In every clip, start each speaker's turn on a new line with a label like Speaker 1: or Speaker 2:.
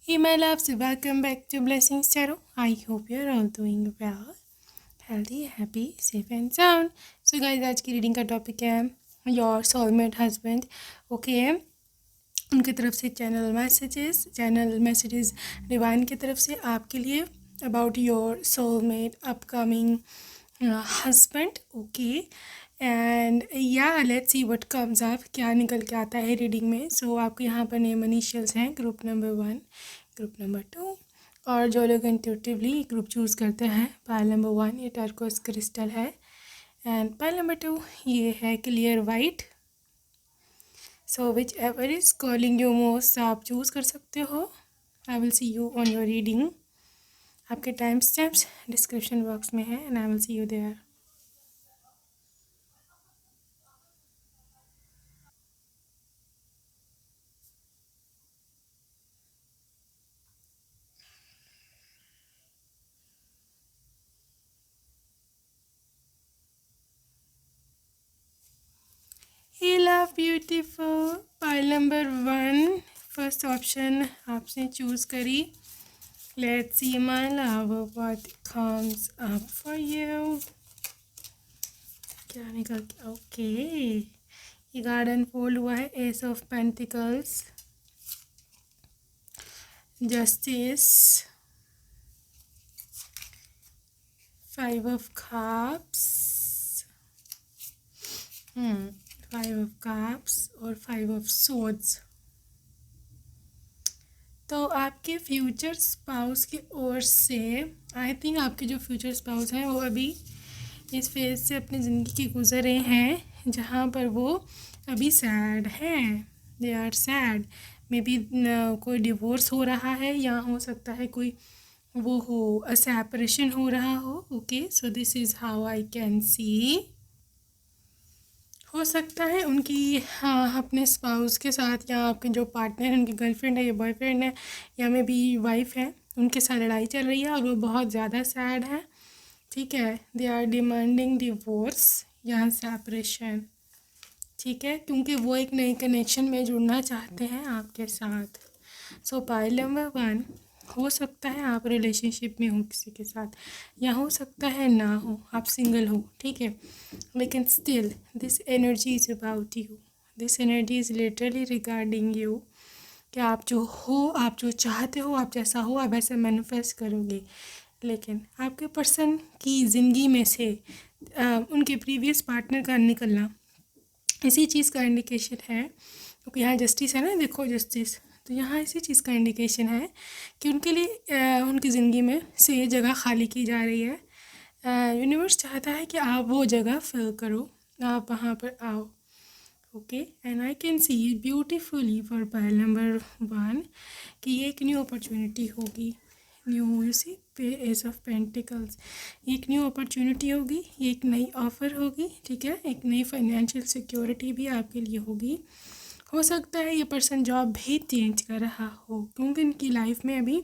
Speaker 1: Hey my loves, welcome back to Blessings Tarot. I hope you're all doing well, healthy, happy, safe and sound. So guys, आज की reading का topic है your soulmate husband. Okay, उनकी तरफ से channel messages divine की तरफ से आपके लिए about your soulmate upcoming husband. Okay, and या let's see what comes up, क्या निकल के आता है रीडिंग में. सो आपके यहाँ पर नेम इनिशियल्स हैं, ग्रुप नंबर 1, ग्रुप नंबर 2, और जो लोग इंट्यूटिवली ग्रुप चूज़ करते हैं, पाइल नंबर 1 ये टर्कोस क्रिस्टल है, एंड पाइल नंबर 2 ये है clear white. So whichever is calling you most आप चूज़ कर सकते हो. I will see you on your reading. आपके टाइम स्टैम्प्स डिस्क्रिप्शन बॉक्स में है, and I will see you there. Hey love beautiful, pile number 1 first option आपने choose करी. Let's see my love what comes up for you. क्या निकल के okay, ये garden fold हुआ है, S of pentacles, justice, 5 of cups, 5 of cups और 5 of swords. तो आपके फ्यूचर स्पाउस की ओर से आई थिंक आपके जो फ्यूचर स्पाउस हैं वो अभी इस फेज से अपनी ज़िंदगी के गुजर रहे हैं जहाँ पर वो अभी सैड हैं. They are sad. Maybe कोई डिवोर्स हो रहा है, या हो सकता है कोई वो हो सेपरेशन हो रहा हो. Okay, so this is how I can सी. हो सकता है उनकी अपने स्पाउस के साथ, या आपके जो पार्टनर हैं, उनकी गर्लफ्रेंड है या बॉयफ्रेंड है या मे बी वाइफ है, उनके साथ लड़ाई चल रही है और वो बहुत ज़्यादा सैड है. ठीक है, दे आर डिमांडिंग डिवोर्स या सेपरेशन. ठीक है, क्योंकि वो एक नई कनेक्शन में जुड़ना चाहते हैं आपके साथ. सो पाइल नंबर 1, हो सकता है आप रिलेशनशिप में हो किसी के साथ, या हो सकता है ना हो, आप सिंगल हो. ठीक है, लेकिन still this energy is about you. This energy is literally regarding you कि आप जो हो, आप जो चाहते हो, आप जैसा हो आप वैसे मैनिफेस्ट करोगे. लेकिन आपके पर्सन की ज़िंदगी में से उनके प्रीवियस पार्टनर का निकलना इसी चीज़ का इंडिकेशन है. क्योंकि यहाँ जस्टिस है ना, देखो जस्टिस, तो यहाँ इसी चीज़ का इंडिकेशन है कि उनके लिए उनकी ज़िंदगी में से ये जगह खाली की जा रही है. यूनिवर्स चाहता है कि आप वो जगह फिल करो, आप वहाँ पर आओ. Okay, and I can see beautifully for pile number 1 कि ये एक न्यू अपॉर्चुनिटी होगी. New you see ace of pentacles, एक न्यू अपॉर्चुनिटी होगी, ये एक नई ऑफ़र होगी. ठीक है, एक नई फाइनेंशियल सिक्योरिटी भी आपके लिए होगी. हो सकता है ये पर्सन जॉब भी चेंज कर रहा हो, क्योंकि इनकी लाइफ में अभी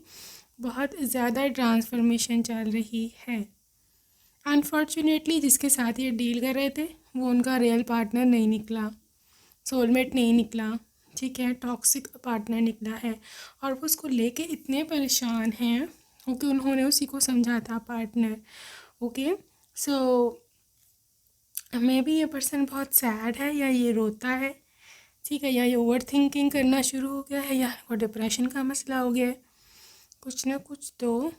Speaker 1: बहुत ज़्यादा ट्रांसफॉर्मेशन चल रही है. अनफॉर्चुनेटली जिसके साथ ये डील कर रहे थे वो उनका रियल पार्टनर नहीं निकला, सोलमेट नहीं निकला. ठीक है, टॉक्सिक पार्टनर निकला है, और वो उसको लेके इतने परेशान हैं क्योंकि उन्होंने उसी को समझा था partner. Okay, so may be ये पर्सन बहुत सैड है, या ये रोता है. ठीक है, या ये ओवर थिंकिंग करना शुरू हो गया है, या वो डिप्रेशन का मसला हो गया है. कुछ ना कुछ तो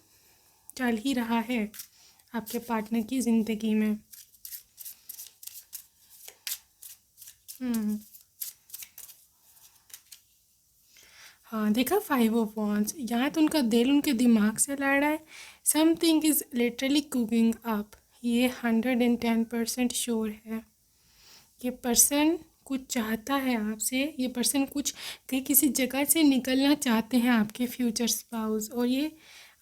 Speaker 1: चल ही रहा है आपके पार्टनर की ज़िंदगी में. हाँ, देखा 5 ऑफ वॉन्ड्स, यहाँ तो उनका दिल उनके दिमाग से लड़ रहा है. Something is literally cooking up, ये 110% श्योर है. ये पर्सन कुछ चाहता है आपसे, ये पर्सन कुछ किसी जगह से निकलना चाहते हैं आपके फ्यूचर स्पाउस, और ये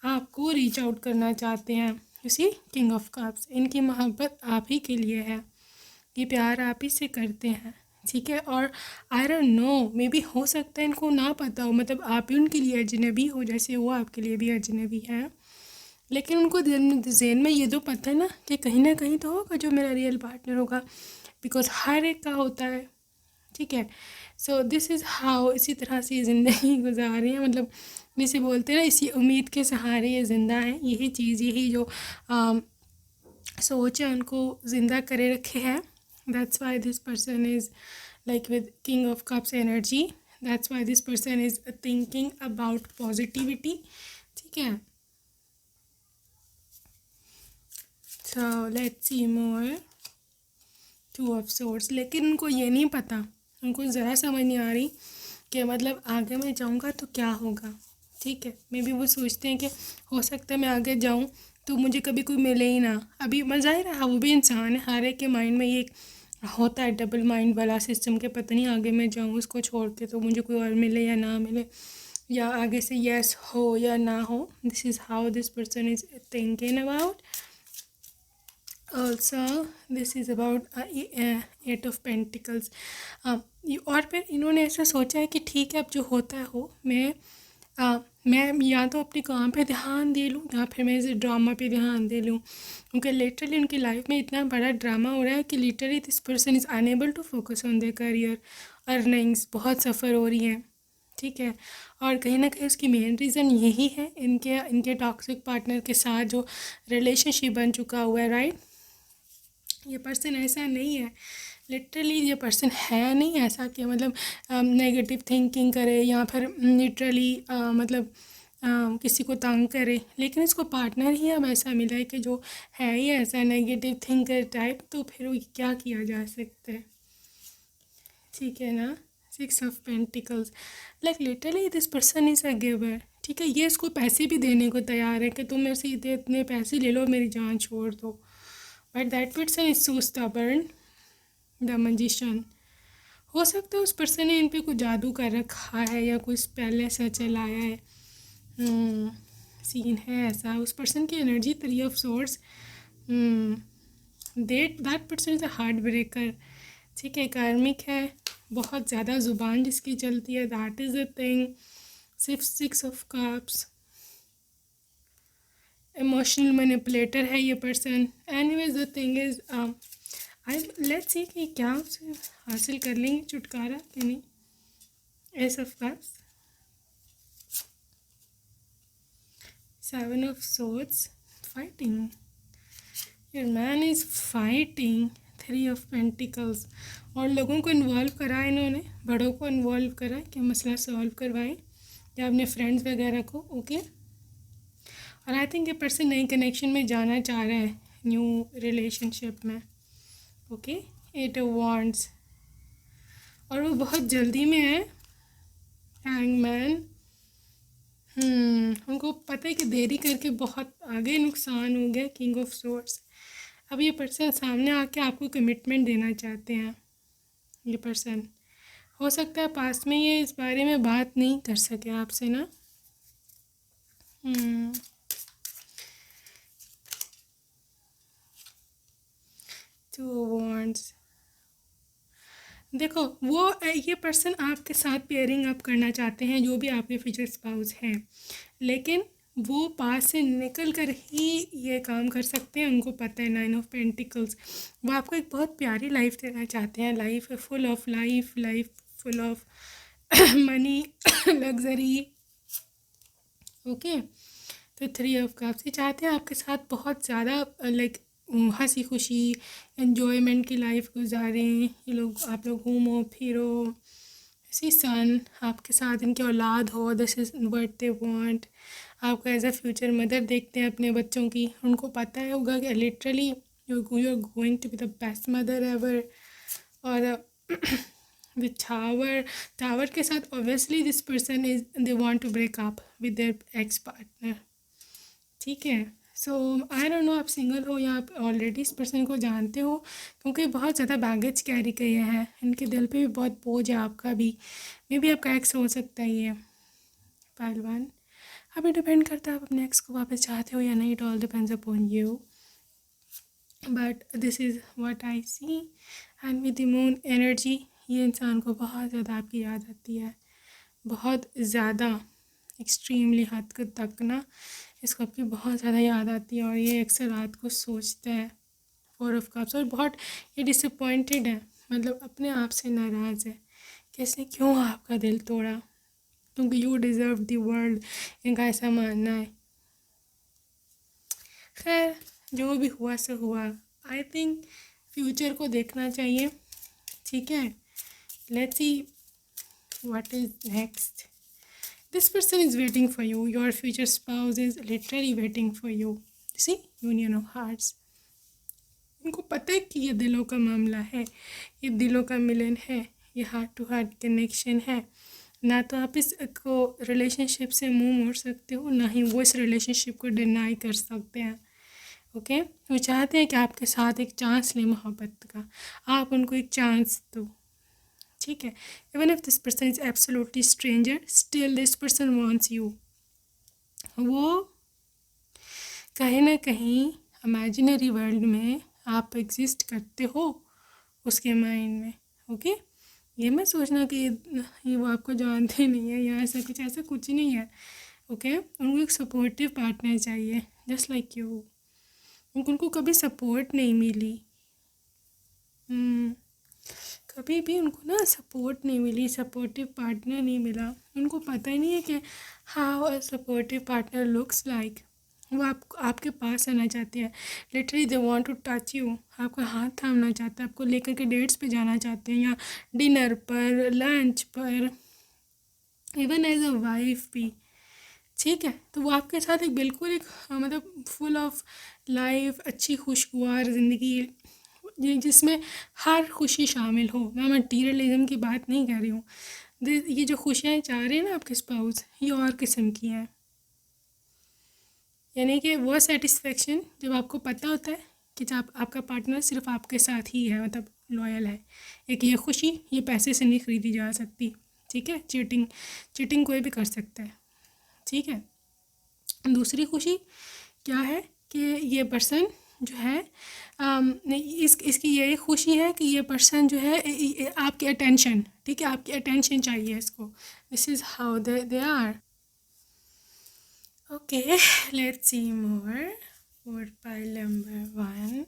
Speaker 1: आपको रीच आउट करना चाहते हैं. उसी किंग ऑफ कप्स, इनकी मोहब्बत आप ही के लिए है, ये प्यार आप ही से करते हैं. ठीक है, और आई डोंट नो, मे बी हो सकता है इनको ना पता हो, मतलब आप ही उनके लिए अजनबी हो जैसे वो आपके लिए भी अजनबी है. लेकिन उनको ज़हन में ये तो पता है ना कहीं तो होगा जो मेरा रियल पार्टनर होगा, बिकॉज हर एक का होता है. ठीक है, सो दिस इज़ हाउ, इसी तरह से ज़िंदगी गुजार रही है, मतलब जिसे बोलते हैं ना, इसी उम्मीद के सहारे ये ज़िंदा है। यही चीज़, यही जो सोच है उनको ज़िंदा करे रखे है। That's why this person is like with king of cups energy, that's why this person is thinking about positivity. ठीक है, सो let's see more. Two of source, लेकिन उनको ये नहीं पता, उनको ज़रा समझ नहीं आ रही कि मतलब आगे मैं जाऊँगा तो क्या होगा। ठीक है, मे बी वो सोचते हैं कि हो सकता है मैं आगे जाऊँ तो मुझे कभी कोई मिले ही ना। अभी मज़ा ही रहा, वो भी इंसान है, हर एक के माइंड में ये होता है डबल माइंड वाला सिस्टम के, पता नहीं आगे मैं जाऊँ उसको छोड़ के तो मुझे कोई और मिले या ना मिले, या आगे से यस हो या ना हो। This is how this person is thinking about. Also this is about eight of pentacles. और फिर इन्होंने ऐसा सोचा है कि ठीक है अब जो होता है हो, मैं या तो अपने काम पे ध्यान दे लूँ या फिर मैं इस ड्रामा पे ध्यान दे लूँ, क्योंकि लिटरली उनकी लाइफ में इतना बड़ा ड्रामा हो रहा है कि literally this person is unable to focus on their career, earnings बहुत सफ़र हो रही हैं। ठीक है, और कहीं ना कहीं उसकी मेन रीज़न यही है, इनके टॉक्सिक पार्टनर के साथ जो रिलेशनशिप बन चुका हुआ है, राइट। ये पर्सन ऐसा नहीं है, लिटरली ये पर्सन है नहीं ऐसा कि मतलब नेगेटिव थिंकिंग करे या फिर लिटरली मतलब किसी को तंग करे, लेकिन इसको पार्टनर ही अब ऐसा मिला है कि जो है ही ऐसा नेगेटिव थिंकर टाइप, तो फिर वो क्या किया जा सकता है। ठीक है ना, 6 of pentacles, like literally this person is a giver. ठीक है, ये इसको पैसे भी देने को तैयार है कि तुम मेरे से इतने पैसे ले लो, मेरी जान छोड़ दो, but that person is so stubborn, the magician. हो सकता है उस पर्सन ने इन पे कुछ जादू कर रखा है या कोई स्पेल ऐसा चलाया है। सीन है ऐसा, उस पर्सन की energy 3 of source, that person is a heart breaker. ठीक है, कार्मिक है, बहुत ज़्यादा ज़ुबान जिसकी चलती है, that is the thing. 6 of cups, emotional manipulator है ये person. Anyways the thing is I let's see कि क्या उसे हासिल कर लेंगे छुटकारा कि नहीं। S of cups, 7 of swords, fighting, your man is fighting. 3 of pentacles, और लोगों को इन्वॉल्व करा इन्होंने, बड़ों को इन्वॉल्व करा कि मसला सॉल्व करवाएं या अपने फ्रेंड्स वगैरह को। ओके, और आई थिंक ये पर्सन नई कनेक्शन में जाना चाह रहा है, न्यू रिलेशनशिप में। ओके, 8 ऑफ वॉन्ड्स, और वो बहुत जल्दी में है। हैंगमैन, उनको पता है कि देरी करके बहुत आगे नुकसान हो गया। किंग ऑफ सोर्ड्स, अब ये पर्सन सामने आके आपको कमिटमेंट देना चाहते हैं। ये पर्सन हो सकता है पास्ट में ये इस बारे में बात नहीं कर सके आपसे ना। टू वॉन्ड्स, देखो वो ये पर्सन आपके साथ पेयरिंग अप करना चाहते हैं, जो भी आपके फ्यूचर स्पाउस हैं, लेकिन वो पास से निकल कर ही ये काम कर सकते हैं। उनको पता है 9 ऑफ पेंटिकल्स, वो आपको एक बहुत प्यारी लाइफ देना चाहते हैं, life full of life full of money, luxury. Okay, तो 3 ऑफ कप्स, ये चाहते हैं आपके साथ बहुत ज़्यादा लाइक हंसी खुशी एन्जॉयमेंट की लाइफ गुजारें ये लोग, आप लोग घूमो फिरो, इसी सन आपके साथ इनकी औलाद हो। This is what they want, आपको एज अ फ्यूचर मदर देखते हैं अपने बच्चों की, उनको पता है होगा कि literally you are going to be the best mother ever. और द टावर के साथ obviously this person is they want to break up with their ex partner. ठीक है, सो आई डोंट नो आप सिंगल हो या आप ऑलरेडी इस पर्सन को जानते हो, क्योंकि बहुत ज़्यादा बैगेज कैरी किए हैं, इनके दिल पे भी बहुत बोझ है, आपका भी मे बी आपका एक्स हो सकता है ये पहलवान। अभी डिपेंड करता है आप अपने एक्स को वापस चाहते हो या नहीं, it all depends upon you, but this is what I see. And with the moon energy, ये इंसान को बहुत ज़्यादा आपकी याद आती है, बहुत ज़्यादा, एक्सट्रीमली हद तक ना इसको आपकी बहुत ज़्यादा याद आती है, और ये अक्सर रात को सोचता है। 4 ऑफ कप्स, और बहुत ये डिसअपॉइंटेड है, मतलब अपने आप से नाराज़ है किसने क्यों आपका दिल तोड़ा, क्योंकि यू डिज़र्व द वर्ल्ड, इनका ऐसा मानना है। खैर जो भी हुआ सो हुआ। आई थिंक फ्यूचर को देखना चाहिए, ठीक है। Let's see what is next. This person is waiting for you, your future spouse is literally waiting for you. See union of hearts, उनको पता है कि ये दिलों का मामला है, ये दिलों का मिलन है, ये हार्ट टू हार्ट कनेक्शन है। ना तो आप इसको रिलेशनशिप से मुंह मोड़ सकते हो, ना ही वो इस रिलेशनशिप को डिनाई कर सकते हैं। ओके, वो चाहते हैं कि आपके साथ एक चांस लें मोहब्बत का, आप उनको एक चांस दो, ठीक है। Even if this person is absolutely stranger, still this person wants you. वो कहीं ना कहीं इमेजिनरी वर्ल्ड में आप एग्जिस्ट करते हो उसके माइंड में। ओके, ये मत सोचना कि ये वो आपको जानते नहीं है या ऐसा कुछ नहीं है। ओके, उनको एक सपोर्टिव पार्टनर चाहिए, जस्ट लाइक यू। उनको कभी सपोर्ट नहीं मिली, कभी भी उनको ना सपोर्ट नहीं मिली, सपोर्टिव पार्टनर नहीं मिला। उनको पता ही नहीं है कि how a supportive partner looks like. वो आपके पास आना चाहते हैं, literally they want to touch you, आपका हाथ थामना चाहते हैं, आपको लेकर के डेट्स पे जाना चाहते हैं, या डिनर पर, लंच पर, इवन एज अ वाइफ भी, ठीक है। तो वो आपके साथ एक बिल्कुल एक मतलब फुल ऑफ लाइफ, अच्छी खुशगवार ज़िंदगी जिसमें हर खुशी शामिल हो। मैं मटीरियलिज्म की बात नहीं कर रही हूँ। ये जो खुशियाँ चाह रहे हैं ना आपके स्पाउस, ये और किस्म की हैं। यानी कि वो सेटिस्फेक्शन जब आपको पता होता है कि जब आपका पार्टनर सिर्फ आपके साथ ही है, मतलब लॉयल है। एक ये खुशी, ये पैसे से नहीं ख़रीदी जा सकती, ठीक है। चीटिंग कोई भी कर सकता है, ठीक है। दूसरी खुशी क्या है कि ये पर्सन जो है इसकी ये खुशी है कि ये पर्सन जो है आपकी अटेंशन, ठीक है, आपकी अटेंशन चाहिए इसको। This is how they are. Okay, let's see more. What pile number 1,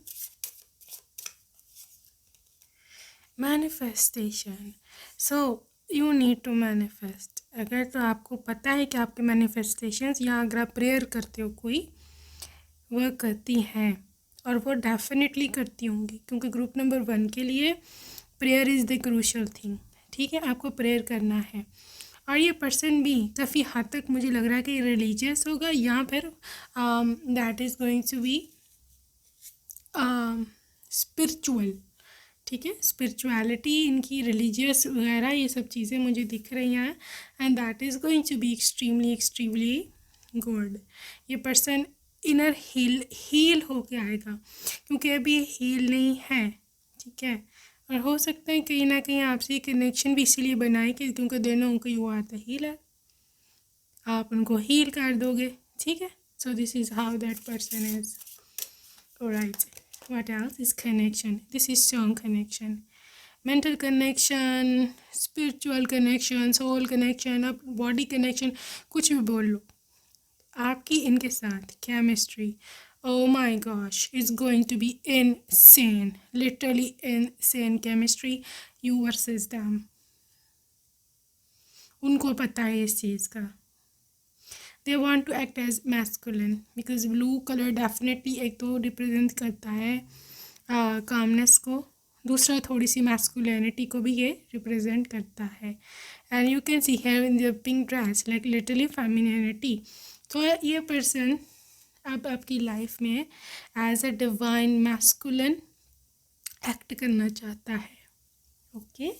Speaker 1: manifestation. So you need to manifest. अगर तो आपको पता है कि आपके मैनिफेस्टेशंस, या अगर आप प्रेयर करते हो कोई, वह करती हैं, और वो डेफिनेटली करती होंगी, क्योंकि ग्रुप नंबर 1 के लिए prayer is the crucial thing, ठीक है। आपको प्रेयर करना है। और ये पर्सन भी काफ़ी हद तक मुझे लग रहा है कि रिलीजियस होगा, या फिर that is going to be spiritual, ठीक है। स्पिरिचुअलिटी इनकी, रिलीजियस वगैरह ये सब चीज़ें मुझे दिख रही हैं, and that is going to be extremely good. ये पर्सन इनर हील होके आएगा, क्योंकि अभी ये हील नहीं है, ठीक है। और हो सकता है कहीं ना कहीं आपसे ये कनेक्शन भी इसीलिए बनाए कि क्योंकि दोनों को यू आर द हीलर, आप उनको हील कर दोगे, ठीक है। सो this is how that person is. Alright, what else is connection? This is strong connection, mental connection, spiritual connection, soul connection, अब body connection, कुछ भी बोल लो। आपकी इनके साथ chemistry, oh my gosh, it's going to be insane, literally insane chemistry, you versus them। उनको पता है इस चीज़ का। they want to act as masculine because blue color definitely एक तो रिप्रेजेंट करता है कामनेस को, दूसरा थोड़ी सी मैस्कुलिनिटी को भी ये रिप्रेजेंट करता है। And you can see have in the pink dress like literally femininity. तो ये पर्सन अब आपकी लाइफ में as a divine masculine act करना चाहता है। Okay,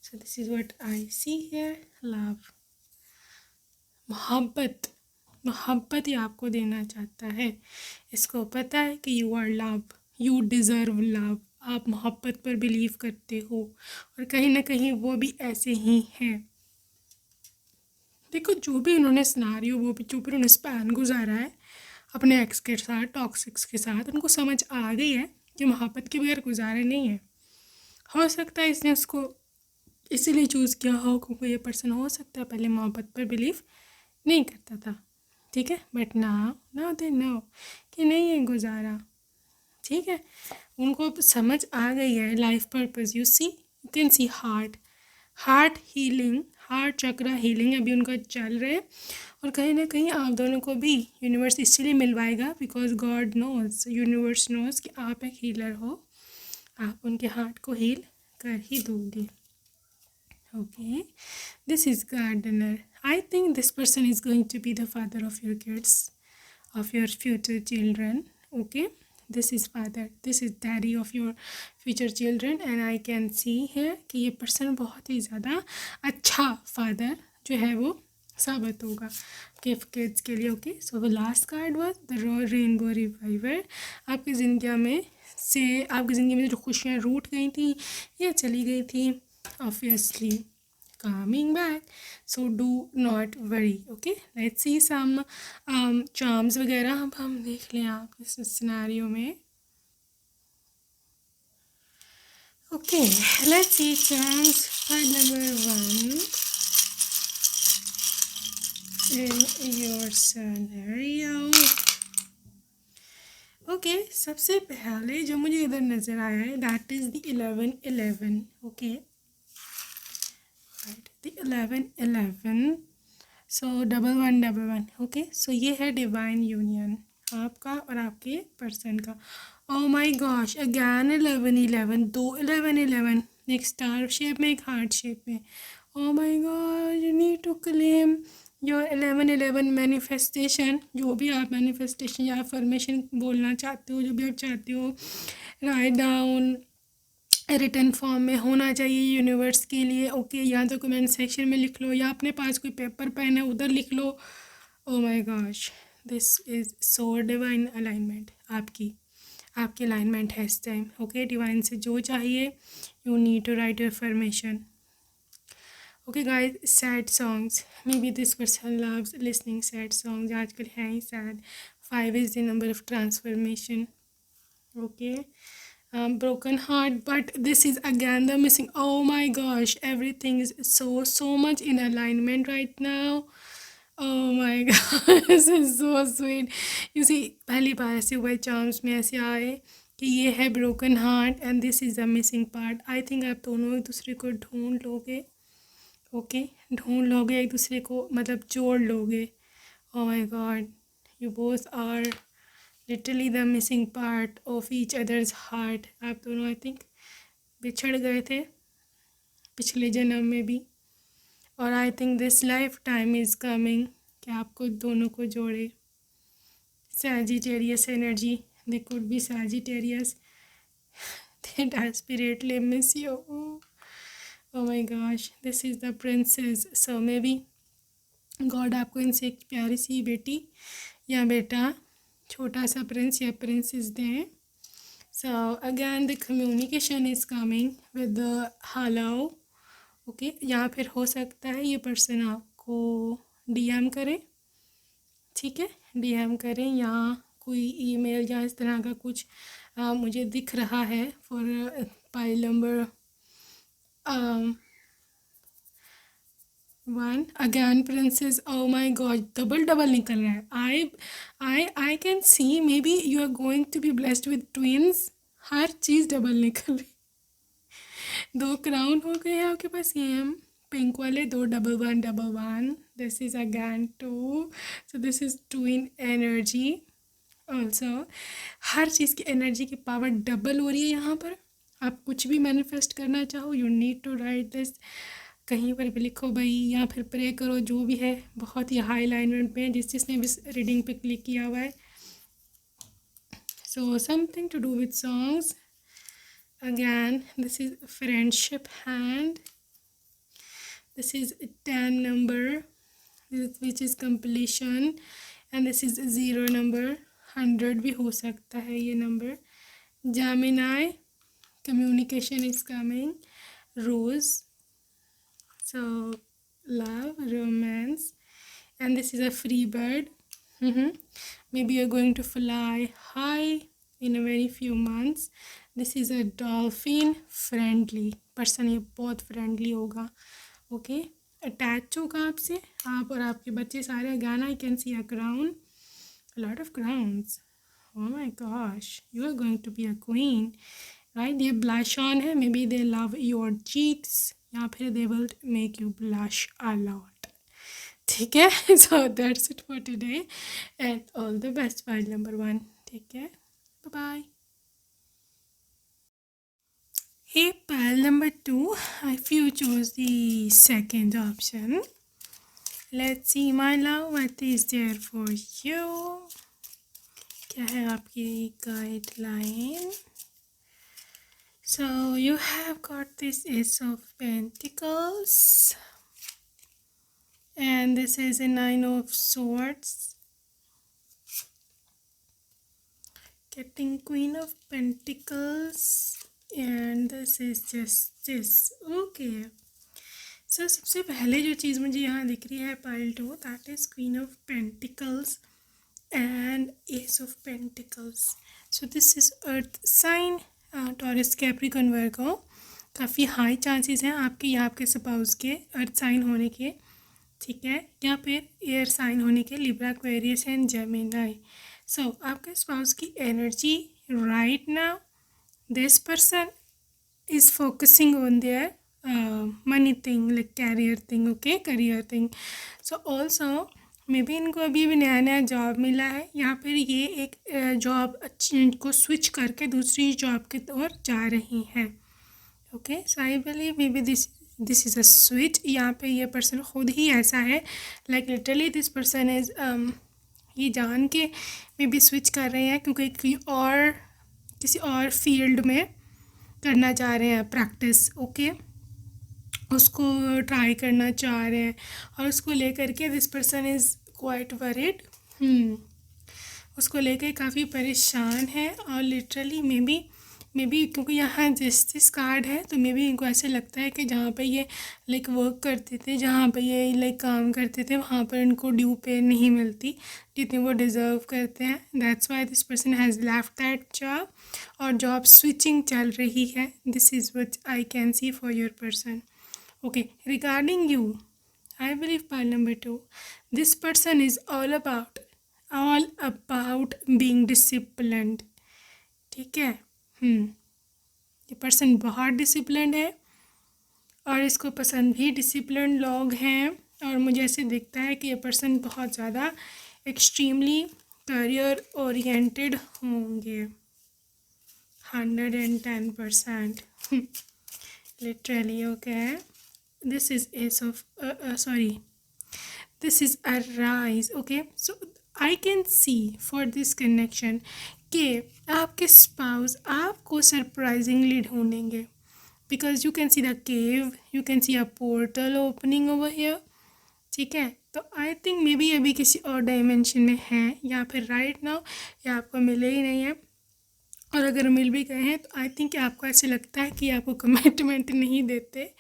Speaker 1: so this is what I see here. Love, मोहब्बत ही आपको देना चाहता है। इसको पता है कि you are love, you deserve love, आप मोहब्बत पर बिलीव करते हो, और कहीं ना कहीं वो भी ऐसे ही हैं। देखो जो भी उन्होंने सिनारियो, वो भी जो भी उन्होंने स्पैन गुजारा है अपने एक्स के साथ, टॉक्सिक्स के साथ, उनको समझ आ गई है कि मोहब्बत के बगैर गुजारा नहीं है। हो सकता है इसने उसको इसीलिए चूज़ किया हो क्योंकि ये पर्सन हो सकता है पहले मोहब्बत पर बिलीव नहीं करता था, ठीक है। बट नाउ दे नो कि नहीं है गुजारा, ठीक है। उनको समझ आ गई है life purpose. You can C heart chakra healing अभी उनका चल रहा है, और कहीं ना कहीं आप दोनों को भी यूनिवर्स इसलिए मिलवाएगा because God knows, universe knows कि आप एक हीलर हो, आप उनके हार्ट को हील कर ही दोगे. Okay, this is gardener. I think this person is going to be the father of your kids, of your future children. Okay, this is father, this is daddy of your future children, and I can see here कि ये person बहुत ही ज़्यादा अच्छा father जो है वो साबित होगा किड्स के लिए. Okay, so the last card was the rainbow reviver. आपकी ज़िंदगी में जो खुशियाँ रूठ गई थी या चली गई थी, obviously coming back, so do not worry. Okay, let's see some charms वगैरह अब हम देख लें आप इस सिनेरियो में. Okay, let's see charms. Card number 1 in your scenario. Okay, सबसे पहले जो मुझे इधर नज़र आया है that is the 1111. Okay, right, the 1111. So 1111. Okay, so ये है डिवाइन यूनियन आपका और आपके पर्सन का. ओ माई गॉश, अगैन 1111, 1111, एक स्टार शेप में, एक हार्ट शेप में. Oh my God, you need to claim your 1111 manifestation. जो भी आप मैनिफेस्टेशन या अफर्मेशन बोलना चाहते हो, जो भी आप चाहते हो, राइट डाउन रिटन फॉर्म में होना चाहिए यूनिवर्स के लिए. ओके, या तो कमेंट सेक्शन में लिख लो या अपने पास कोई पेपर पेन है उधर लिख लो. Oh my gosh, this is so divine alignment. आपकी अलाइनमेंट है इस टाइम. ओके, डिवाइन से जो चाहिए, you need to write your affirmation. Okay guys, sad songs, may be this person loves listening sad songs. आजकल है ही sad. 5 is the number of transformation. Okay, broken heart, but this is again the missing. Oh my gosh, everything is so much in alignment right now. Oh my god, this is so sweet. You see, पहली बार ऐसे हुए charms में, ऐसे आए कि ये है broken heart and this is the missing part. I think आप दोनों एक दूसरे को ढूंढ लोगे. ओके, ढूंढ लोगे एक दूसरे को, मतलब जोड़ लोगे. Oh my god, you both are literally the missing part of each others heart. आप दोनों आई थिंक बिछड़ गए थे पिछले जन्म में भी, और I think this life time is coming कि आपको दोनों को जोड़े. Sagittarius energy, they could be Sagittarius, they desperately miss you. Oh my gosh, this is the princess. So may be God आपको इनसे एक प्यारी सी बेटी या बेटा, छोटा सा प्रिंस या प्रिंसेस दें. So again the communication is coming with the hello. Okay, या फिर हो सकता है ये पर्सन आपको डीएम करे. ठीक है, डीएम करें या कोई ईमेल या इस तरह का कुछ मुझे दिख रहा है for pile number 1. Again princess. Oh my God, double निकल रहा है. I can see maybe you are going to be blessed with twins. हर चीज़ डबल निकल रही. 2 क्राउन हो गए हैं आपके पास. ये पिंक वाले 2 1111. This is again 2. So this is twin energy also. हर चीज़ की एनर्जी की पावर डबल हो रही है यहाँ पर. आप कुछ भी मैनिफेस्ट करना चाहो, you need to write this. कहीं पर भी लिखो भाई, या फिर प्रे करो, जो भी है. बहुत ही हाई अलाइनमेंट में जिसने भी रीडिंग पे क्लिक किया हुआ है. So something to do with songs. Again this is friendship hand. This is 10 number which is completion, and this is 0 number. 100 भी हो सकता है ये नंबर. जामिनाई, communication is coming. Rose, so love, romance, and this is a free bird. Maybe you're going to fly high in a very few months. This is a dolphin. Friendly person, ये बहुत friendly होगा. Okay, attach होगा आपसे, आप और आपके बच्चे सारे. गाना I can see a crown, a lot of crowns. Oh my gosh, you are going to be a queen. Right, ये ब्लश ऑन है. May be they love your cheeks. या फिर they will make you blush a lot. ठीक है, so that's it for today and all the best file number 1। ठीक है, bye bye. Hey, pile number 2, if you choose the second option, let's see my love what is there for you। क्या है आपकी guideline? So you have got this Ace of Pentacles and this is a Nine of Swords, getting Queen of Pentacles and this is Justice। okay, सो सबसे पहले जो चीज़ मुझे यहाँ दिख रही है pile 2, that is queen of pentacles and ace of pentacles. So this is earth sign, Taurus Capricorn Virgo. काफ़ी high chances हैं आपके या आपके स्पाउस के अर्थ साइन होने के। ठीक है, या फिर एयर साइन होने के, लिब्रा, एक्वेरियस एंड जेमिनी। सो आपके स्पाउस की energy right now, this person is focusing on their money thing, like career thing, okay, career thing। so also may be इनको अभी भी नया नया जॉब मिला है या फिर ये एक जॉब अच्छी को स्विच करके दूसरी जॉब की ओर जा रही हैं। Okay, so I believe may B this is a switch. यहाँ पे ये पर्सन खुद ही ऐसा है, like literally this person is ये जान के मे बी स्विच कर रहे हैं क्योंकि किसी और फील्ड में करना चाह रहे हैं प्रैक्टिस। ओके, उसको ट्राई करना चाह रहे हैं और उसको लेकर के this person is quite worried. उसको लेकर काफ़ी परेशान है और लिटरली मे बी क्योंकि यहाँ जस्टिस कार्ड है तो मे बी इनको ऐसे लगता है कि जहाँ पे ये लाइक वर्क करते थे, जहाँ पे ये लाइक काम करते थे, वहाँ पर इनको ड्यू पे नहीं मिलती जितने वो डिज़र्व करते हैं। That's why this person has left that job और जॉब स्विचिंग चल रही है। This is what I can C for your person. Okay, regarding you I believe pile number 2, this person is all about being disciplined. ठीक है, ये person बहुत disciplined है और इसको पसंद भी डिसिप्लिन्ड लोग हैं और मुझे ऐसे दिखता है कि ये पर्सन बहुत ज़्यादा एक्सट्रीमली करियर ओरिएंटेड होंगे, 110% literally. Okay, this is S of this is a rise. Okay, so I can C for this connection कि आपके स्पाउस आपको सरप्राइजिंगली ढूंढेंगे because you can see the cave, you can C a portal opening over here. ठीक है, तो I think may be अभी किसी और डायमेंशन में हैं या फिर राइट नाउ या आपको मिले ही नहीं है और अगर मिल भी गए हैं तो आई थिंक आपको ऐसे लगता है कि आपको कमिटमेंट नहीं देते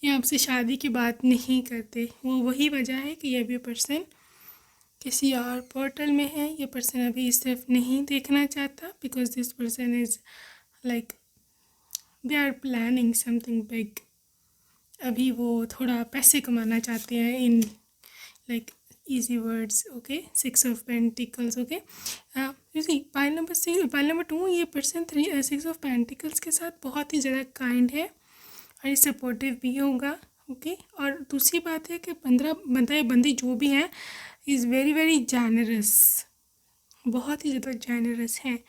Speaker 1: या आपसे शादी की बात नहीं करते। वो वही वजह है कि ये भी पर्सन किसी और पोर्टल में है। ये पर्सन अभी इस तरफ नहीं देखना चाहता because this person is like they are planning something big. अभी वो थोड़ा पैसे कमाना चाहते हैं in like easy words। Okay, 6 of Pentacles। Okay, you see pile number 2, ये पर्सन 6 of Pentacles के साथ बहुत ही ज़्यादा काइंड है और ये सपोर्टिव भी होगा। ओके, और दूसरी बात है कि बंदी जो भी हैं इज़ वेरी वेरी जेनरस, बहुत ही ज़्यादा जेनरस हैं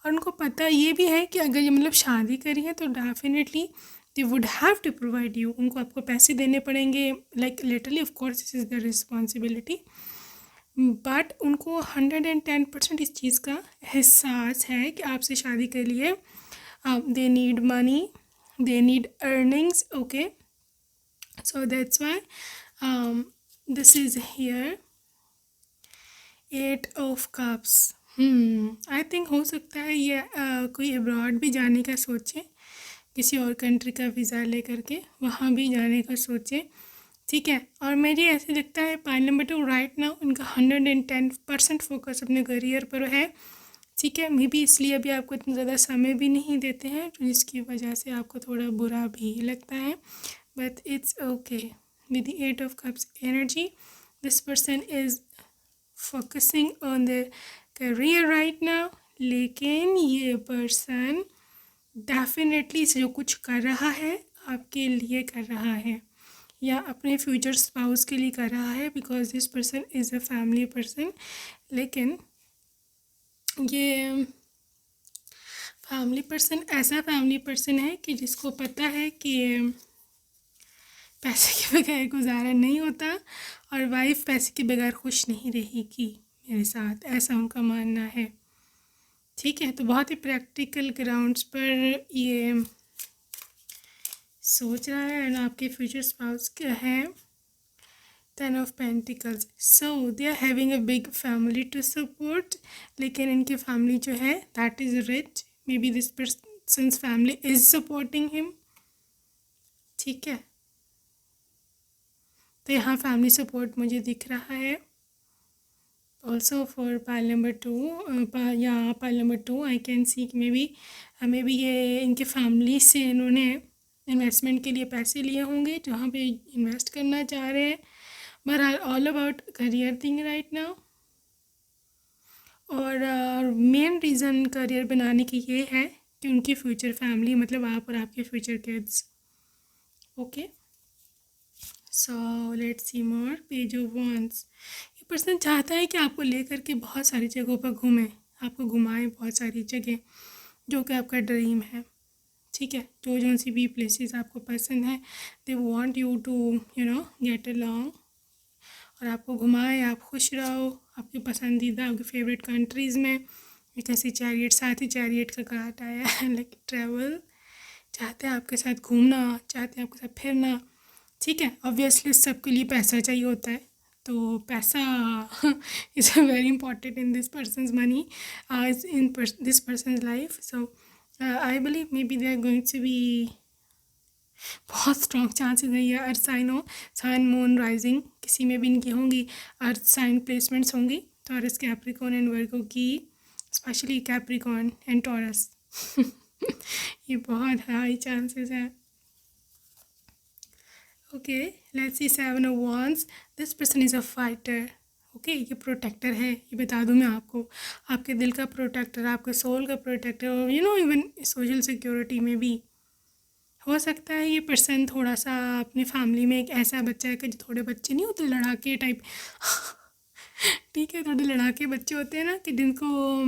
Speaker 1: और उनको पता ये भी है कि अगर ये मतलब शादी करी है तो definitely they would have to provide you. उनको आपको पैसे देने पड़ेंगे, like literally of course this is the responsibility, but उनको 110% इस चीज़ का एहसास है कि आपसे शादी के लिए they need money, they need earnings. Okay, so that's why this is here 8 of Cups। I think हो सकता है ये कोई अब्रॉड भी जाने का सोचे, किसी और कंट्री का वीज़ा ले करके वहाँ भी जाने का सोचे। ठीक है, और मुझे ऐसे लगता है पाइल नंबर 2 राइट नाउ इनका 110% फोकस अपने करियर पर है। ठीक है, मे बी इसलिए अभी आपको इतना ज़्यादा समय भी नहीं देते हैं जिसकी वजह से आपको थोड़ा बुरा भी लगता है, but it's okay. With the 8 of Cups energy this person is focusing on the career right now, लेकिन ये पर्सन डेफिनेटली जो कुछ कर रहा है आपके लिए कर रहा है या अपने फ्यूचर स्पाउस के लिए कर रहा है, because this person is a family person. लेकिन ये फैमिली पर्सन ऐसा फैमिली पर्सन है कि जिसको पता है कि पैसे के बगैर गुजारा नहीं होता और वाइफ पैसे के बगैर खुश नहीं रहेगी मेरे साथ, ऐसा उनका मानना है। ठीक है, तो बहुत ही प्रैक्टिकल ग्राउंड्स पर ये सोच रहा है। एंड आपके फ्यूचर स्पाउस क्या है? 10 of pentacles. So they are having a big family to support, लेकिन इनकी फैमिली जो है that is rich. May B this person's family is supporting him. ठीक है, तो यहाँ फैमिली सपोर्ट मुझे दिख रहा है। ऑल्सो फॉर पाइल नंबर 2 या pile number 2 I can see may be ये इनके फैमिली से इन्होंने इन्वेस्टमेंट के लिए पैसे लिए होंगे जहाँ पे इन्वेस्ट करना चाह रहे हैं। But are all about career thing right now. और मेन रीज़न करियर बनाने की ये है कि उनकी फ्यूचर फैमिली, मतलब आप और आपके future kids. Okay, so let's see more. Page of wands. ये पर्सन चाहता है कि आपको लेकर के बहुत सारी जगहों पर घूमें, आपको घुमाए बहुत सारी जगह, जो कि आपका ड्रीम है। ठीक है, जो सी भी प्लेसेस आपको पसंद है, they want you to get along, और आपको घुमाए, आप खुश रहो आपकी पसंदीदा, आपके फेवरेट कंट्रीज़ में। एक ऐसी चैरियट, साथ ही चैरियट का कार्ड आया है। लाइक ट्रैवल, चाहते हैं आपके साथ घूमना, चाहते हैं आपके साथ फिरना। ठीक है, ऑब्वियसली सबके लिए पैसा चाहिए होता है, तो पैसा is very important in this person's money, in this person's life. So I believe may B they are going to be, बहुत स्ट्रॉन्ग चांसेस है ये अर्थ साइन हो, सन मून राइजिंग किसी में भी इनकी होंगी, अर्थ साइन प्लेसमेंट्स होंगी टॉरस, कैप्रिकॉर्न एंड वर्गो की, स्पेशली कैप्रिकॉर्न एंड टॉरस। ये बहुत हाई चांसेस हैं। Okay, let's C 7 of wands. This person is a fighter. Okay, ये प्रोटेक्टर है, ये बता दूँ मैं आपको, आपके दिल का प्रोटेक्टर, आपके सोल का प्रोटेक्टर, और इवन सोशल सिक्योरिटी में भी हो सकता है ये पर्सन थोड़ा सा अपनी फैमिली में एक ऐसा बच्चा है कि जो थोड़े बच्चे नहीं होते लड़ाके टाइप ठीक है, थोड़े लड़ाके बच्चे होते हैं ना, कि जिनको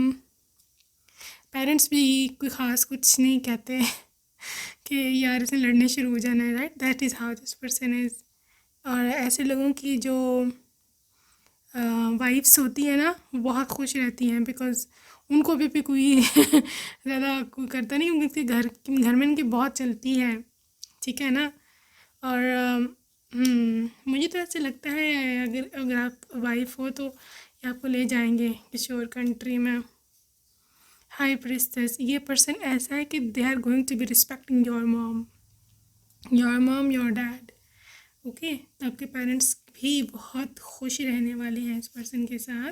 Speaker 1: पेरेंट्स भी कोई ख़ास कुछ नहीं कहते कि यार इसने लड़ने शुरू हो जाना है, right? That is how this person is. और ऐसे लोगों की जो वाइफ्स होती है ना, वो बहुत खुश रहती हैं, बिकॉज़ उनको भी कोई ज़्यादा कोई करता नहीं, क्योंकि घर में इनकी बहुत चलती है। ठीक है ना? और मुझे तो ऐसे लगता है अगर आप वाइफ हो तो ये आपको ले जाएंगे किसी और कंट्री में। हाई प्रिस्टेस, ये पर्सन ऐसा है कि they are going to be respecting your mom, your dad. Okay, तो आपके पेरेंट्स भी बहुत खुश रहने वाले हैं इस पर्सन के साथ।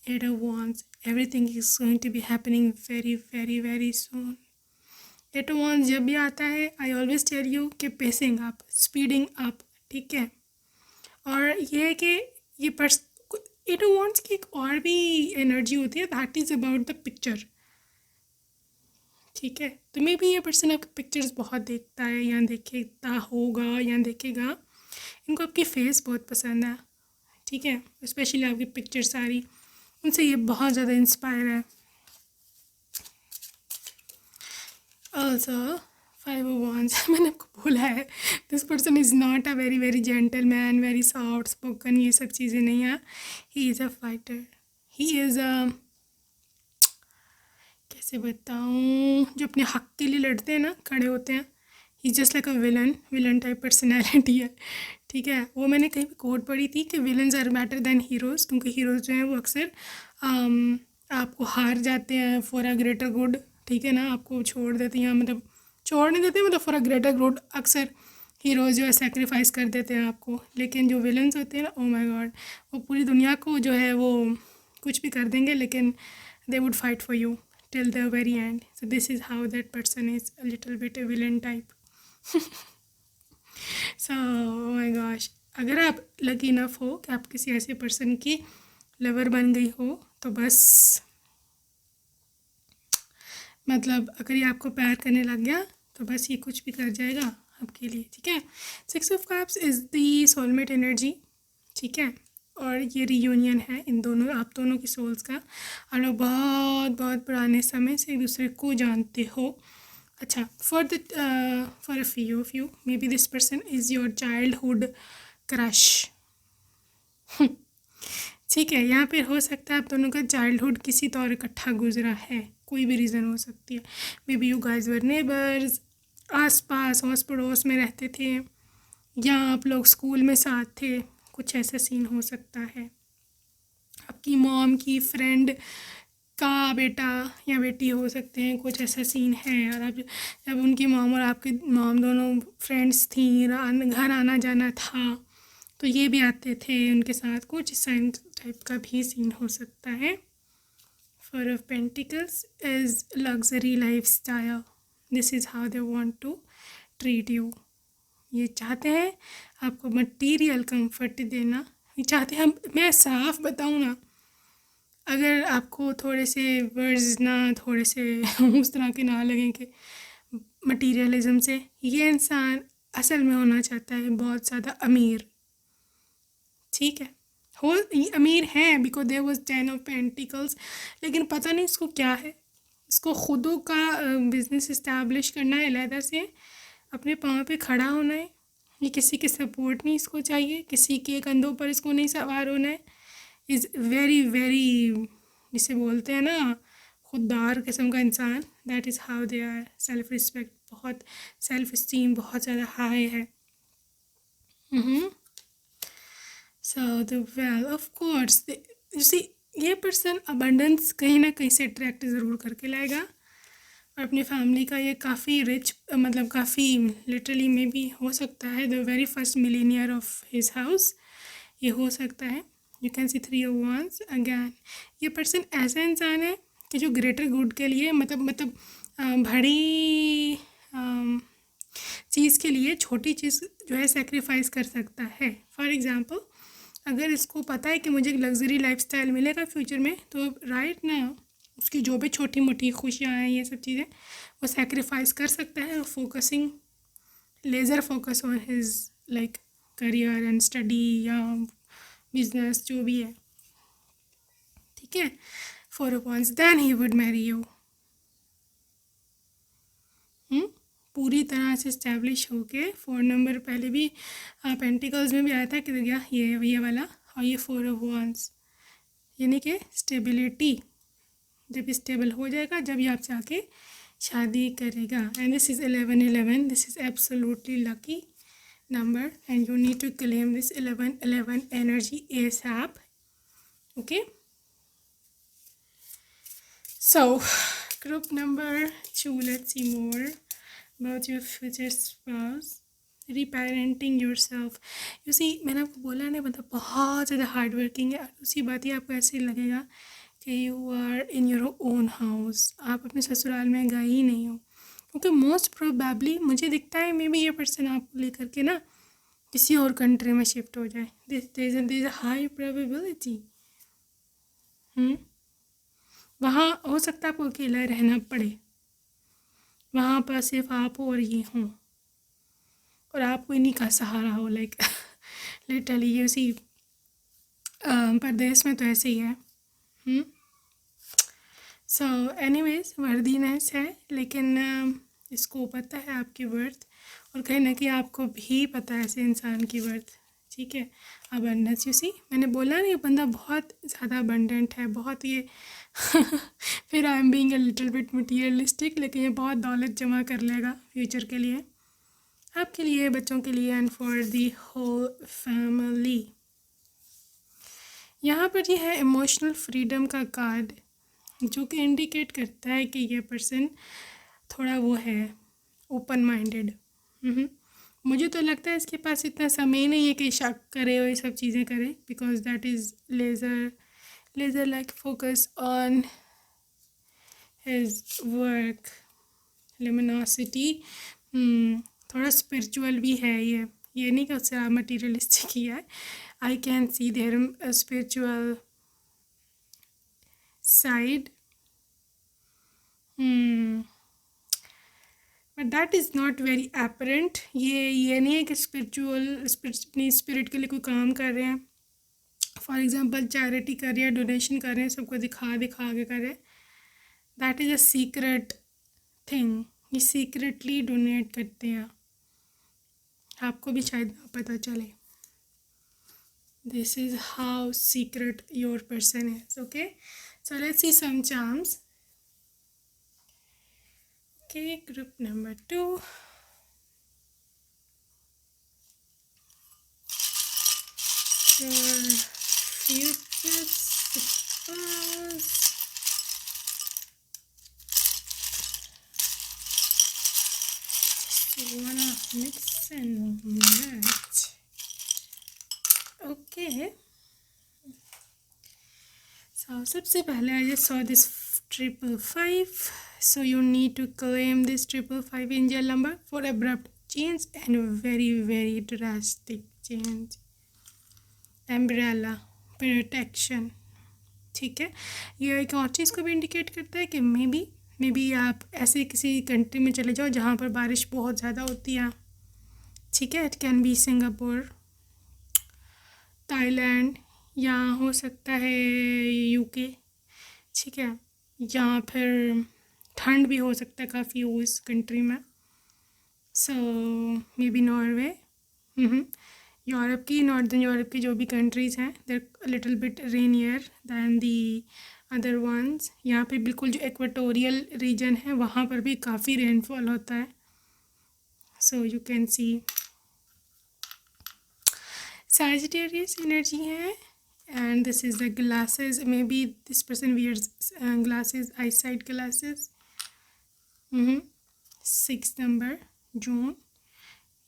Speaker 1: 8 of wands, everything is going to be happening very very very soon. 8 of wands जब भी आता है, आई ऑलवेज टेल यू कि पेसिंग अप, स्पीडिंग अप। ठीक है, और ये है कि ये 8 ऑफ वॉन्ड्स की एक और भी एनर्जी होती है, that is about the picture. ठीक है, तो मे भी ये पर्सन आपके पिक्चर्स बहुत देखता है, या देखता होगा या देखेगा। इनको आपकी फेस बहुत पसंद है। ठीक है, स्पेशली आपकी पिक्चर सारी, उनसे ये बहुत ज़्यादा इंस्पायर है। ऑल्सो 5 ऑफ वॉन्ड्स, मैंने आपको बोला है this person is not a very very gentle man, very soft spoken, ये सब चीज़ें नहीं हैं। He is a fighter, he is a, कैसे बताऊँ, जो अपने हक के लिए लड़ते हैं ना, खड़े होते हैं। He just like a villain type personality है। ठीक है, वो मैंने कहीं पे कोट पढ़ी थी कि villains are better than heroes, क्योंकि हीरोज़ जो हैं वो अक्सर आपको हार जाते हैं फॉर अ ग्रेटर गुड। ठीक है ना, आपको छोड़ देते हैं, मतलब छोड़ नहीं देते, मतलब फॉर अ ग्रेटर गुड अक्सर हीरोज़ जो है सेक्रीफाइस कर देते हैं आपको। लेकिन जो विलन्स होते हैं ना, ओ माय गॉड, वो पूरी दुनिया को जो है वो कुछ भी कर देंगे, लेकिन they would fight for you till the very end. So this is how that person is, a little bit a villain type. So oh my gosh, अगर आप लकी इनफ हो कि आप किसी ऐसे पर्सन की लवर बन गई हो, तो बस मतलब अगर ये आपको प्यार करने लग गया तो बस ये कुछ भी कर जाएगा, आपके लिए, ठीक है। 6 of Cups is the soulmate energy, ठीक है। और ये रियूनियन है इन दोनों, आप दोनों की सोल्स का। आप लोग बहुत बहुत पुराने समय से एक दूसरे को जानते हो। अच्छा, for a few of you may be this person is your childhood crush, ठीक है। यहाँ पे हो सकता है आप दोनों का चाइल्डहुड किसी तौर इकट्ठा गुजरा है, कोई भी रीज़न हो सकती है। May be you guys were neighbours, आस पास आस पड़ोस में रहते थे, या आप लोग स्कूल में साथ थे, कुछ ऐसा सीन हो सकता है। आपकी मॉम की फ्रेंड का बेटा या बेटी हो सकते हैं, कुछ ऐसा सीन है। और अब जब उनकी मॉम और आपकी मॉम दोनों फ्रेंड्स थी, घर आना जाना था, तो ये भी आते थे उनके साथ, कुछ साइन टाइप का भी सीन हो सकता है। Four of Pentacles is luxury lifestyle. This is how they want to treat you. ये चाहते हैं आपको मटीरियल कंफर्ट देना, ये चाहते हैं। मैं साफ बताऊँ ना, अगर आपको थोड़े से वर्ड्स ना थोड़े से उस तरह के ना लगें कि मटीरियलिज्म से, ये इंसान असल में होना चाहता है बहुत ज़्यादा अमीर, ठीक है। हो अमीर हैं because there was 10 of Pentacles, लेकिन पता नहीं इसको क्या है। इसको खुदों का बिजनेस इस्टेब्लिश करना है, अलहदा से अपने पाँव पे खड़ा होना है। ये किसी की सपोर्ट नहीं इसको चाहिए, किसी के कंधों पर इसको नहीं सवार होना है। इज़ वेरी वेरी, जिसे बोलते हैं ना खुददार किस्म का इंसान, that is how they are. Self respect, बहुत सेल्फ इस्टीम बहुत ज़्यादा हाई है। So the well of course you see, ये पर्सन अबंडेंस कहीं ना कहीं से अट्रैक्ट ज़रूर करके लाएगा। और अपनी फैमिली का ये काफ़ी रिच, मतलब काफ़ी लिटरली में भी हो सकता है the very first millionaire of his house, ये हो सकता है। You can C 3 of Wands again. ये पर्सन ऐसा इंसान है कि जो ग्रेटर गुड के लिए मतलब बड़ी चीज़ के लिए छोटी चीज़ जो है सेक्रीफाइस कर सकता है। फॉर एग्ज़ाम्पल, अगर इसको पता है कि मुझे लग्जरी लाइफस्टाइल मिलेगा फ्यूचर में, तो राइट ना उसकी जो भी छोटी मोटी खुशियाँ हैं, ये सब चीज़ें वो सेक्रीफाइस कर सकता है। Focusing laser focus on his like career and study या बिजनेस जो भी है, ठीक है। 4 of Wands, then he would marry you. पूरी तरह से इस्टेब्लिश होके। 4 नंबर पहले भी पेंटिकल्स में भी आया था कि ये वाला, और ये 4 of Wands यानी कि स्टेबिलिटी, जब स्टेबल हो जाएगा, जब ये आपसे आके शादी करेगा। And this is 11-11, this is absolutely lucky number and you need to claim this 11-11 energy ASAP. Okay, so group number 2, let's see more about your future spouse. Reparenting yourself. You see, मैंने आपको बोला नहीं, मतलब बहुत ज़्यादा hard working है। उसी बात ही आपको ऐसे लगेगा कि you are in your own house, आप अपने ससुराल में गए ही नहीं हो। क्योंकि मोस्ट प्रोबेबली मुझे दिखता है मे बी ये पर्सन आपको लेकर के ना किसी और कंट्री में शिफ्ट हो जाए। This is high probability. वहाँ हो सकता है आपको अकेला रहना पड़े, वहाँ पर सिर्फ आप हो और ये हों, और आपको इन्हीं का सहारा हो, लाइक लिटरली। ये उसी परदेश में तो ऐसे ही है। सो एनीवेज, वर्दीनेस है, लेकिन इसको पता है आपकी वर्थ, और कहीं ना कहीं आपको भी पता है ऐसे इंसान की वर्थ, ठीक है। अबंडेंस, यू सी, मैंने बोला नहीं, बंदा बहुत ज़्यादा अबंडेंट है, बहुत ये फिर I am being a little bit materialistic, लेकिन ये बहुत दौलत जमा कर लेगा फ्यूचर के लिए, आपके लिए, बच्चों के लिए, and for the whole family. यहाँ पर ये है इमोशनल फ्रीडम का कार्ड, जो कि इंडिकेट करता है कि ये पर्सन थोड़ा वो है ओपन माइंडेड। मुझे तो लगता है इसके पास इतना समय नहीं है कि शक करे और ये सब चीज़ें करे, because that is laser like focus on his work, luminosity. थोड़ा स्पिरिचुअल भी है ये नहीं कि उससे मटीरियलिस्टिक ही है। I can C their spiritual side. But that is not very apparent. ये नहीं है कि अपनी स्पिरिट के लिए कोई काम कर रहे हैं, फॉर एग्जांपल चैरिटी कर रहे हैं, डोनेशन कर रहे हैं, सबको दिखा दिखा के कर रहे हैं। That is a secret thing. ये सीक्रेटली डोनेट करते हैं, आपको भी शायद ना पता चले। This is how secret your person is. Okay, so let's see some charms. Okay, group number 2। Your future spouse. Just wanna mix and match. Okay. So सबसे पहले I just saw this 555. So you need to claim this 555 angel number for abrupt change and very very drastic change. Umbrella, protection, ठीक है। ये एक और चीज़ को भी indicate करता है कि मे बी आप ऐसे किसी कंट्री में चले जाओ जहाँ पर बारिश बहुत ज़्यादा होती है, ठीक है। It can be Singapore, Thailand, या हो सकता है यूके, ठीक है। या फिर ठंड भी हो सकता है काफ़ी उस कंट्री में। So maybe Norway, Europe की, नॉर्दर्न यूरोप की जो भी कंट्रीज़ हैं, there little bit rainier than the other ones. यहाँ पे बिल्कुल जो इक्वेटोरियल रीजन है वहाँ पर भी काफ़ी रेनफॉल होता है। So you can see Sagittarius energy है, and this is the glasses. May be this person wears glasses, eyesight glasses. 6 number June,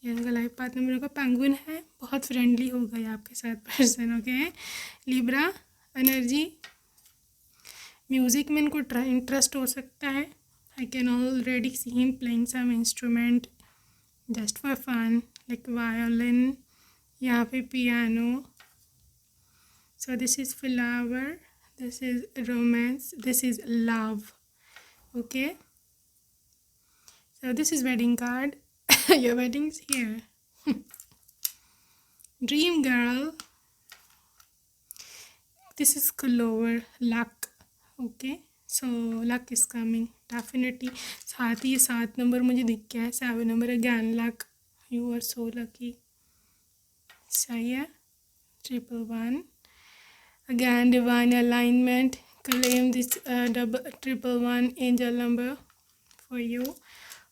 Speaker 1: ये लाइफ पाथ नंबर का पेंगुइन है, बहुत फ्रेंडली होगा ये आपके साथ person. Okay, Libra energy, music में इनको इंटरेस्ट हो सकता है। I can already see him playing some instrument just for fun, like violin या फिर piano. So this is flower, this is romance, this is love. Okay, so this is wedding card. Your wedding's here. Dream girl. This is Clover, luck. Okay, so luck is coming definitely. साथ ही 7 number मुझे दिख गया है, 7 number again luck. You are so lucky. सही है। 111 again divine alignment. Claim this double 111 angel number for you.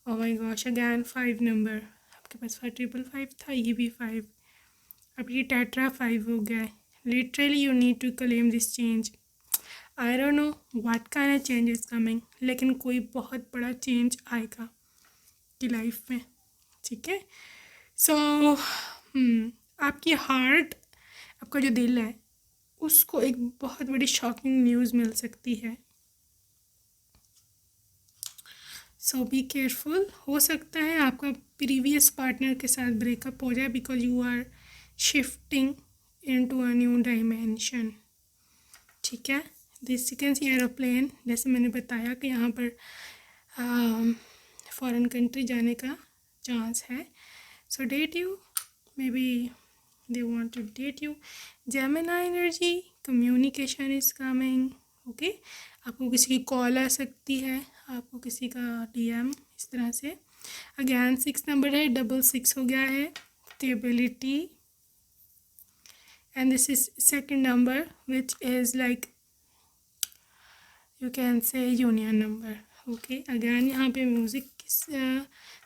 Speaker 1: Oh my gosh, again 5 number आपके पास। 555 था, ये भी 5, अब ये टेट्रा 5 हो गया है। Literally you need to claim this change. I don't know what kind of change is coming, लेकिन कोई बहुत बड़ा चेंज आएगा की लाइफ में, ठीक है। सो आपकी हार्ट, आपका जो दिल है, उसको एक बहुत बड़ी शॉकिंग न्यूज़ मिल सकती है। सो बी केयरफुल। हो सकता है आपका प्रीवियस पार्टनर के साथ ब्रेकअप हो जाए because you are shifting into a new dimension, ठीक है। दिस सेकेंड एरोप्लेन, जैसे मैंने बताया कि यहाँ पर फॉरेन कंट्री जाने का चांस है। So date you, may be they want to date you. Gemini energy, communication is coming. Okay, आपको किसी की कॉल आ सकती है, आपको किसी का DM, इस तरह से। अगेन 6 नंबर है, 66 हो गया है, stability. And this is second number which is like you can say union number. Okay, again यहाँ पे म्यूज़िक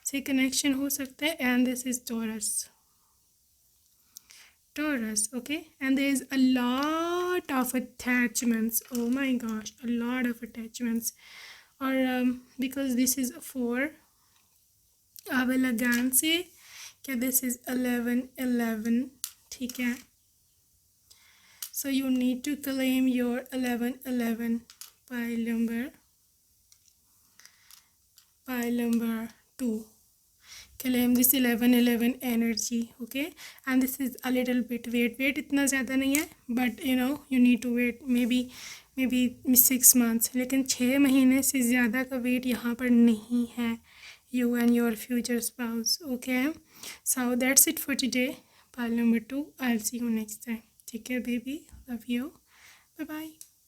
Speaker 1: से कनेक्शन हो सकता है। And this is taurus, okay, and there is a lot of attachments. Oh my gosh, a lot of attachments. Or because this is 4, I will again say that this is 11, ठीक है। So you need to claim your 11 pile number 2. Claim this 11 energy, okay, and this is a little bit wait इतना ज़्यादा नहीं है, but you need to wait maybe 6 months, लेकिन 6 महीने से ज़्यादा का वेट यहाँ पर नहीं है you and your future spouse. Okay, so that's it for today. Pile number 2. I'll see you next time. Take care, baby. Love you. Bye bye.